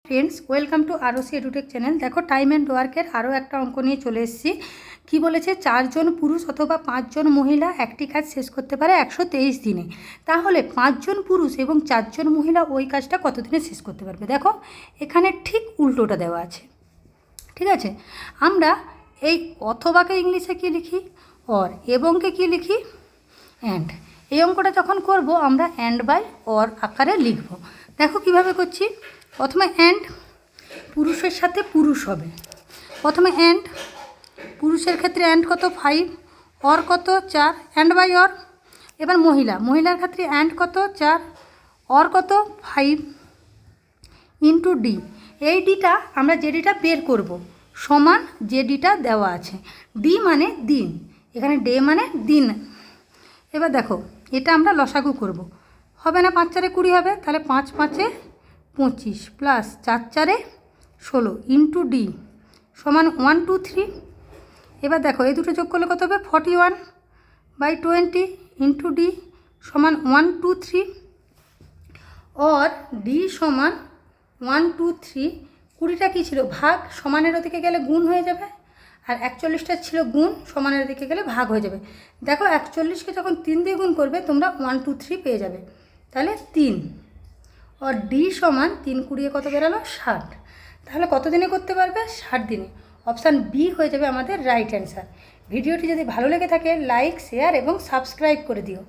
Friends, welcome to ROC edutech channel. দেখো, time and ওয়ার্কের আরও একটা অঙ্ক নিয়ে চলে এসেছি। কী বলেছে? 4 জন পুরুষ অথবা 5 জন মহিলা একটি কাজ শেষ করতে পারে 123 দিনে। তাহলে 5 জন পুরুষ এবং 4 জন মহিলা ওই কাজটা কত দিনে শেষ করতে পারবে? দেখো, এখানে ঠিক উল্টোটা দেওয়া আছে। ঠিক আছে, আমরা এই অথবাকে ইংলিশে কী লিখি? অর। এবংকে কী লিখি? অ্যান্ড। এই অঙ্কটা যখন করব আমরা অ্যান্ড বাই অর আকারে লিখব। দেখো কিভাবে করছি। প্রথমে অ্যান্ড, পুরুষের সাথে পুরুষ হবে। প্রথমে অ্যান্ড, পুরুষের ক্ষেত্রে অ্যান্ড কত? 5, অর কত? 4, অ্যান্ড বাই অর। এবার মহিলার ক্ষেত্রে অ্যান্ড কত? 4, অর কত? 5 ইন্টু ডি। এই ডিটা আমরা যে ডিটা বের করব সমান যে ডিটা দেওয়া আছে। ডি মানে দিন, এখানে ডে মানে দিন। এবার দেখো, এটা আমরা লসাগু করব। হবে না? 5 4 20 হবে, তাহলে 5 5 25 প্লাস 4 4 16 ইন্টু ডি সমান 1 2 3। এবার দেখো, এই দুটো যোগ করলে কত হবে? 41/20 ইন্টু ডি সমান 1 2 3। অর ডি সমান 1 2 3। 20টা কী ছিল? ভাগ। সমানের ওদিকে গেলে গুণ হয়ে যাবে, আর 41টা ছিল গুণ, সমানের দিকে গেলে ভাগ হয়ে যাবে। দেখো, 41কে যখন 3 দিয়ে গুণ করবে তোমরা 1 2 3 পেয়ে যাবে, তাহলে 3। আর ডি সমান 3 20 কত বেরোলো? 60। তাহলে কত দিনে করতে পারবে? 60 দিনে। অপশান বি হয়ে যাবে আমাদের রাইট অ্যান্সার। ভিডিওটি যদি ভালো লেগে থাকে লাইক, শেয়ার এবং সাবস্ক্রাইব করে দিও।